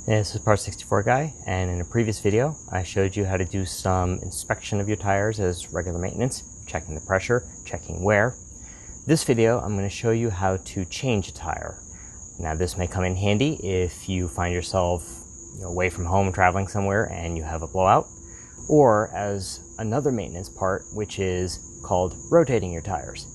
This is Part 64 Guy, and in a previous video I showed you how to do some inspection of your tires as regular maintenance, checking the pressure, checking wear. This video I'm going to show you how to change a tire. Now this may come in handy if you find yourself away from home traveling somewhere and you have a blowout, or as another maintenance part, which is called rotating your tires.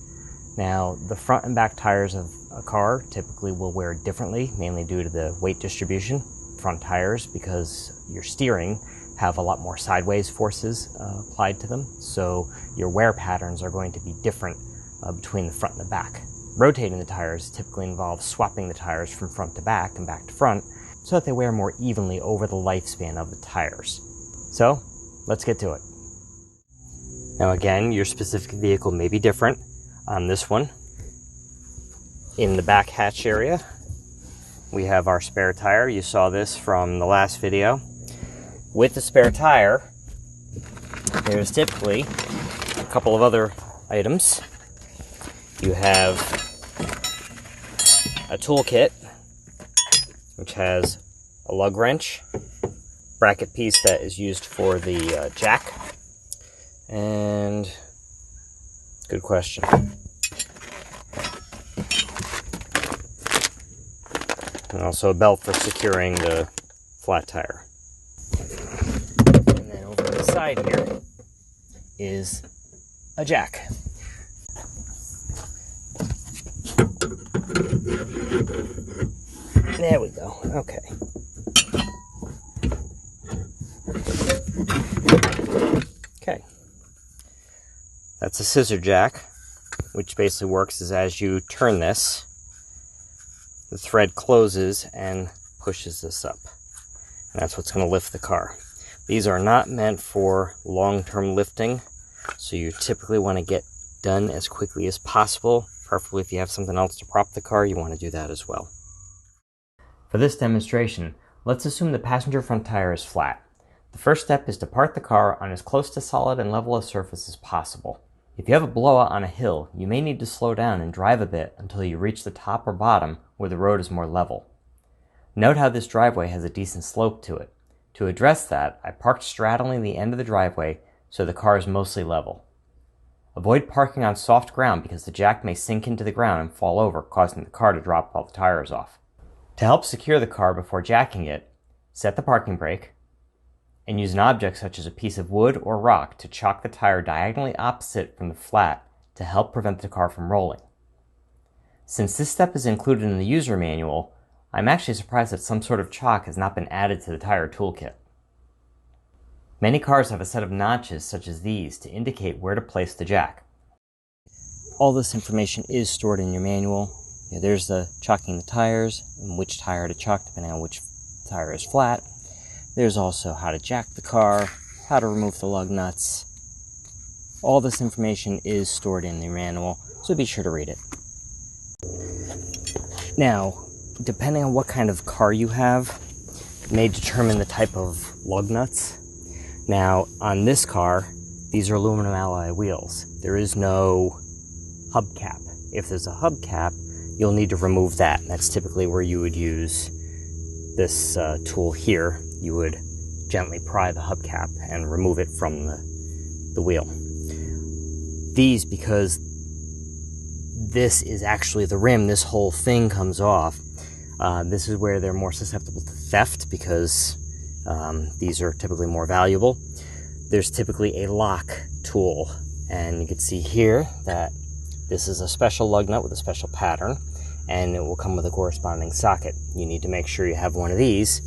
Now the front and back tires of a car typically will wear differently, mainly due to the weight distribution. Front tires, because your steering, have a lot more sideways forces applied to them, so your wear patterns are going to be different between the front and the back. Rotating the tires typically involves swapping the tires from front to back and back to front so that they wear more evenly over the lifespan of the tires. So let's get to it. Now again, your specific vehicle may be different. On this one, in the back hatch area, we have our spare tire. You saw this from the last video. With the spare tire, there's typically a couple of other items. You have a toolkit, which has a lug wrench, bracket piece that is used for the jack, and good question. And also a belt for securing the flat tire. And then over on the side here is a jack. There we go. Okay. Okay. That's a scissor jack, which basically works is as you turn this, the thread closes and pushes this up. And that's what's going to lift the car. These are not meant for long-term lifting, so you typically want to get done as quickly as possible. Preferably if you have something else to prop the car, you want to do that as well. For this demonstration, let's assume the passenger front tire is flat. The first step is to park the car on as close to solid and level a surface as possible. If you have a blowout on a hill, you may need to slow down and drive a bit until you reach the top or bottom where the road is more level. Note how this driveway has a decent slope to it. To address that, I parked straddling the end of the driveway so the car is mostly level. Avoid parking on soft ground because the jack may sink into the ground and fall over, causing the car to drop while the tire is off. To help secure the car before jacking it, set the parking brake, and use an object such as a piece of wood or rock to chock the tire diagonally opposite from the flat to help prevent the car from rolling. Since this step is included in the user manual, I'm actually surprised that some sort of chock has not been added to the tire toolkit. Many cars have a set of notches such as these to indicate where to place the jack. All this information is stored in your manual. There's the chocking the tires and which tire to chock depending on which tire is flat. There's also how to jack the car, how to remove the lug nuts. All this information is stored in the manual, so be sure to read it. Now, depending on what kind of car you have, it may determine the type of lug nuts. Now, on this car, these are aluminum alloy wheels. There is no hubcap. If there's a hubcap, you'll need to remove that. That's typically where you would use this tool here. You would gently pry the hubcap and remove it from the wheel. These, because this is actually the rim, this whole thing comes off. This is where they're more susceptible to theft because these are typically more valuable. There's typically a lock tool, and you can see here that this is a special lug nut with a special pattern, and it will come with a corresponding socket. You need to make sure you have one of these.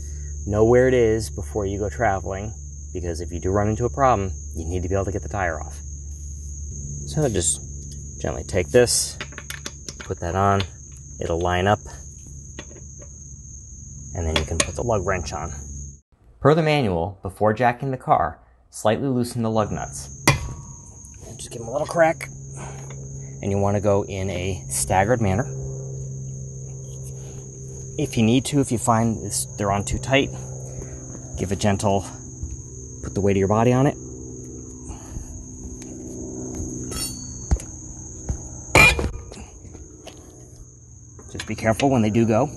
Know where it is before you go traveling, because if you do run into a problem, you need to be able to get the tire off. So just gently take this, put that on, it'll line up, and then you can put the lug wrench on. Per the manual, before jacking the car, slightly loosen the lug nuts. Just give them a little crack, and you want to go in a staggered manner. If you need to, if you find they're on too tight, give a gentle, put the weight of your body on it. Just be careful when they do go.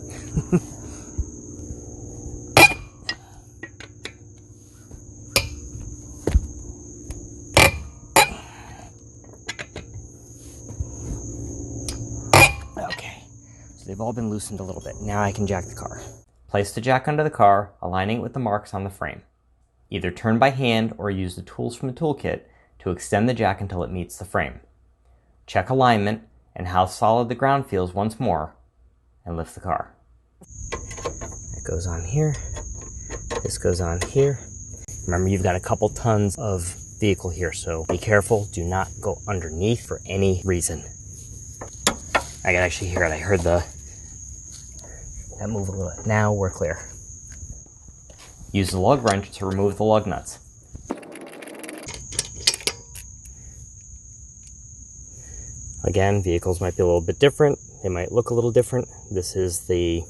they've all been loosened a little bit. Now I can jack the car. Place the jack under the car, aligning it with the marks on the frame. Either turn by hand or use the tools from the toolkit to extend the jack until it meets the frame. Check alignment and how solid the ground feels once more, and lift the car. That goes on here. This goes on here. Remember, you've got a couple tons of vehicle here, so be careful. Do not go underneath for any reason. I can actually hear it. I heard that move a little bit. Now we're clear. Use the lug wrench to remove the lug nuts. Again, vehicles might be a little bit different. They might look a little different. This is the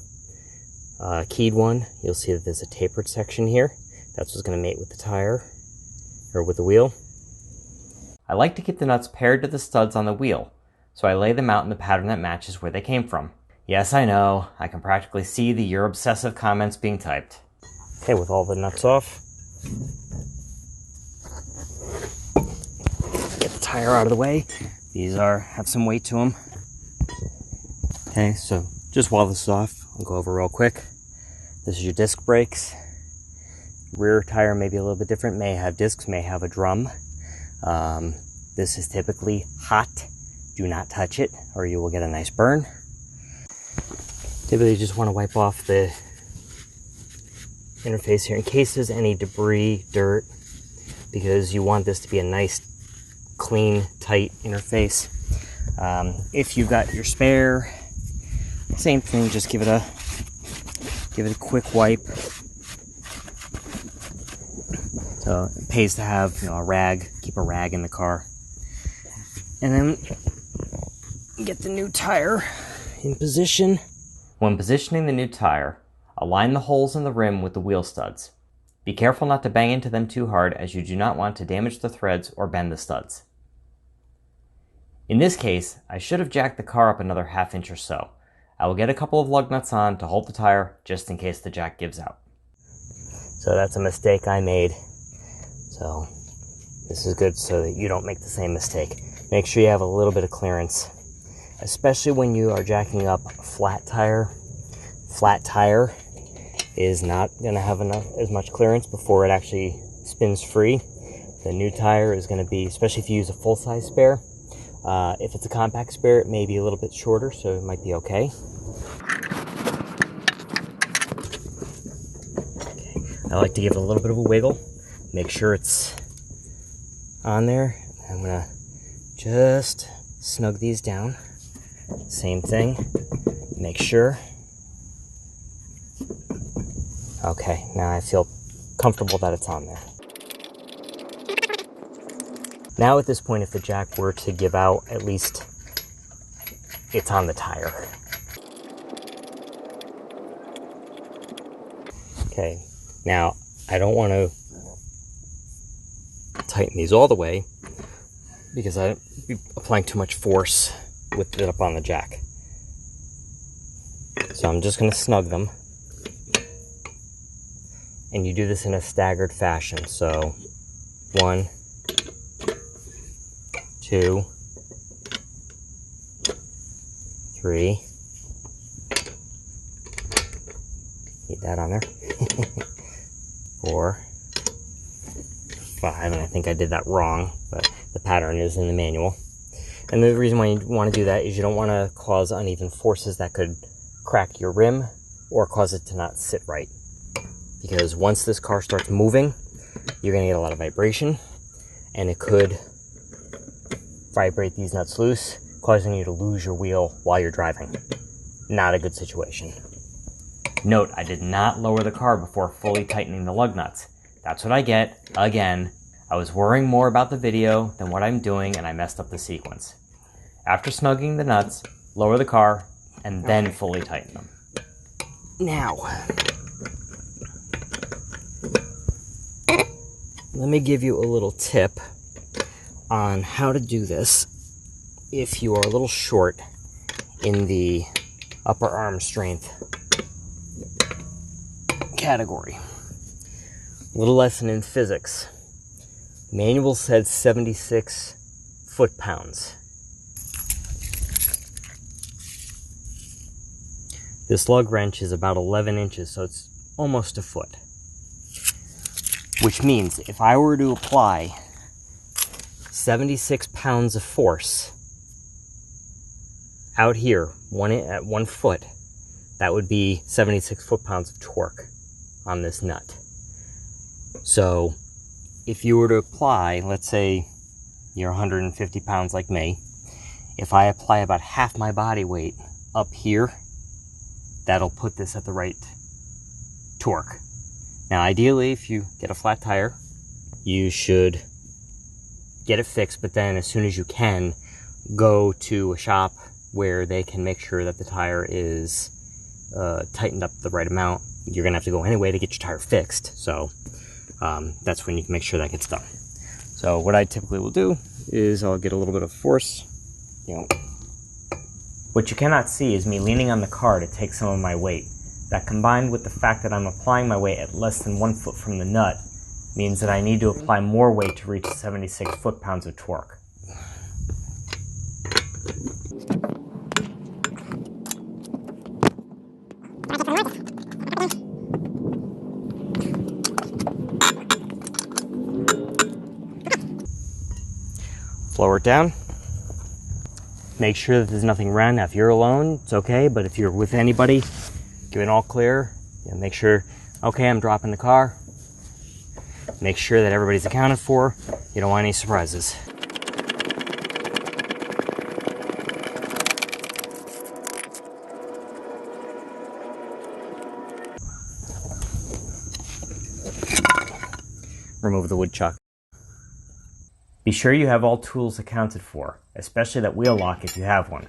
keyed one. You'll see that there's a tapered section here. That's what's going to mate with the tire, or with the wheel. I like to keep the nuts paired to the studs on the wheel, so I lay them out in the pattern that matches where they came from. Yes, I know, I can practically see the "you're obsessive" comments being typed. Okay, with all the nuts off, get the tire out of the way. These have some weight to them. Okay, so just while this is off, I'll go over real quick. This is your disc brakes. Rear tire may be a little bit different, may have discs, may have a drum. This is typically hot. Do not touch it or you will get a nice burn. Typically you just want to wipe off the interface here in case there's any debris, dirt, because you want this to be a nice, clean, tight interface. If you've got your spare, same thing, just give it a quick wipe. So it pays to have, a rag, keep a rag in the car. And then get the new tire in position. When positioning the new tire, align the holes in the rim with the wheel studs. Be careful not to bang into them too hard, as you do not want to damage the threads or bend the studs. In this case, I should have jacked the car up another ½ inch or so. I will get a couple of lug nuts on to hold the tire just in case the jack gives out. So that's a mistake I made. So this is good so that you don't make the same mistake. Make sure you have a little bit of clearance, especially when you are jacking up a flat tire. Flat tire is not going to have as much clearance before it actually spins free. The new tire is going to be, especially if you use a full-size spare. If it's a compact spare, it may be a little bit shorter, so it might be okay. I like to give it a little bit of a wiggle. Make sure it's on there. I'm going to just snug these down. Same thing. Make sure. Okay, now I feel comfortable that it's on there. Now at this point, if the jack were to give out, at least it's on the tire. Okay, now I don't want to tighten these all the way because I'd be applying too much force with it up on the jack. So I'm just going to snug them. And you do this in a staggered fashion. So 1, 2, 3. Need that on there. 4, 5, and I think I did that wrong, but the pattern is in the manual. And the reason why you want to do that is you don't want to cause uneven forces that could crack your rim or cause it to not sit right. Because once this car starts moving, you're going to get a lot of vibration, and it could vibrate these nuts loose, causing you to lose your wheel while you're driving. Not a good situation. Note, I did not lower the car before fully tightening the lug nuts. That's what I get, again. I was worrying more about the video than what I'm doing, and I messed up the sequence. After snugging the nuts, lower the car, and then fully tighten them. Now, let me give you a little tip on how to do this if you are a little short in the upper arm strength category. A little lesson in physics. Manual said 76 foot-pounds. This lug wrench is about 11 inches, so it's almost a foot. Which means if I were to apply 76 pounds of force out here, at 1 foot, that would be 76 foot-pounds of torque on this nut. So if you were to apply, let's say you're 150 pounds like me, if I apply about half my body weight up here, that'll put this at the right torque. Now ideally, if you get a flat tire, you should get it fixed, but then as soon as you can, go to a shop where they can make sure that the tire is tightened up the right amount. You're gonna have to go anyway to get your tire fixed, so that's when you can make sure that gets done. So what I typically will do is I'll get a little bit of force, What you cannot see is me leaning on the car to take some of my weight. That, combined with the fact that I'm applying my weight at less than 1 foot from the nut, means that I need to apply more weight to reach 76 foot-pounds of torque. Lower it down. Make sure that there's nothing around. Now, if you're alone, it's okay, but if you're with anybody, give it all clear. Make sure, okay, I'm dropping the car. Make sure that everybody's accounted for. You don't want any surprises. Remove the wood chuck. Be sure you have all tools accounted for, especially that wheel lock if you have one.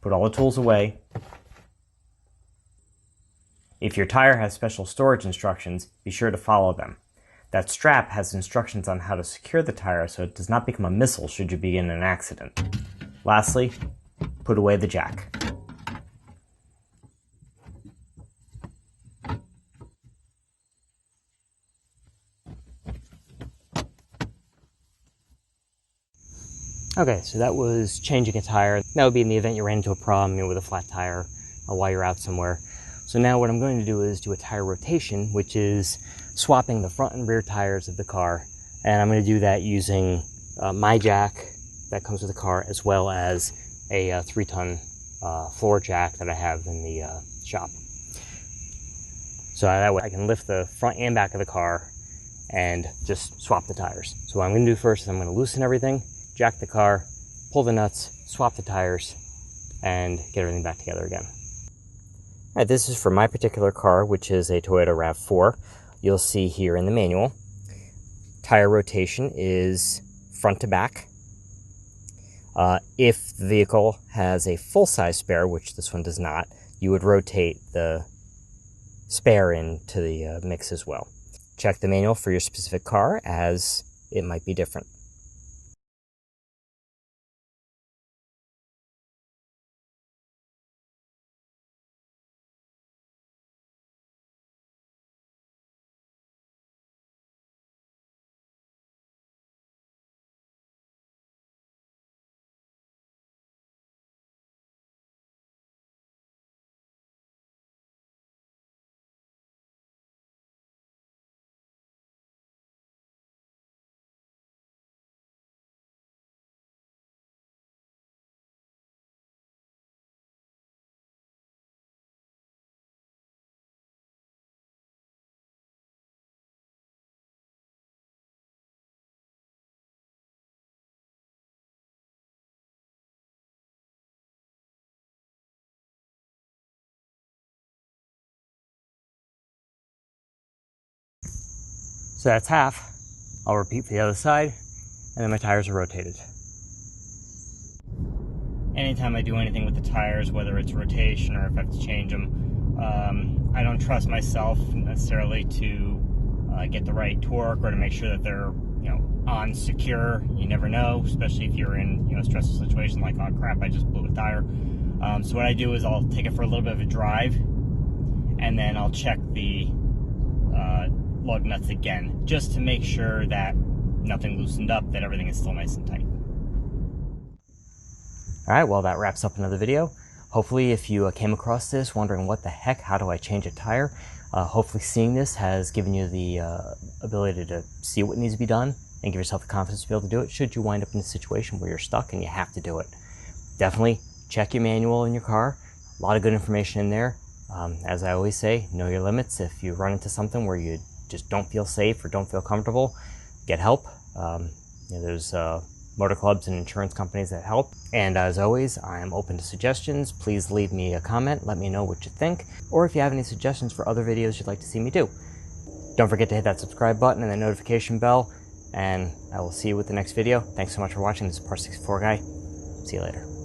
Put all the tools away. If your tire has special storage instructions, be sure to follow them. That strap has instructions on how to secure the tire so it does not become a missile should you be in an accident. Lastly, put away the jack. Okay, so that was changing a tire. That would be in the event you ran into a problem with a flat tire while you're out somewhere. So now what I'm going to do is do a tire rotation, which is swapping the front and rear tires of the car. And I'm going to do that using my jack that comes with the car, as well as a 3-ton floor jack that I have in the shop. So that way I can lift the front and back of the car and just swap the tires. So what I'm going to do first is I'm going to loosen everything, jack the car, pull the nuts, swap the tires, and get everything back together again. All right, this is for my particular car, which is a Toyota RAV4. You'll see here in the manual, tire rotation is front to back. If the vehicle has a full-size spare, which this one does not, you would rotate the spare into the mix as well. Check the manual for your specific car, as it might be different. So that's half. I'll repeat for the other side, and then my tires are rotated. Anytime I do anything with the tires, whether it's rotation or if I have to change them, I don't trust myself necessarily to get the right torque or to make sure that they're, on secure. You never know, especially if you're in, a stressful situation like, oh crap, I just blew a tire. So what I do is I'll take it for a little bit of a drive, and then I'll check the lug nuts again, just to make sure that nothing loosened up, that everything is still nice and tight. Alright, well, that wraps up another video. Hopefully, if you came across this wondering what the heck, how do I change a tire, hopefully seeing this has given you the ability to see what needs to be done and give yourself the confidence to be able to do it should you wind up in a situation where you're stuck and you have to do it. Definitely check your manual in your car. A lot of good information in there. As I always say, know your limits. If you run into something where you just don't feel safe or don't feel comfortable, get help. There's motor clubs and insurance companies that help. And as always, I am open to suggestions. Please leave me a comment. Let me know what you think. Or if you have any suggestions for other videos you'd like to see me do. Don't forget to hit that subscribe button and the notification bell. And I will see you with the next video. Thanks so much for watching. This is Part 64 Guy. See you later.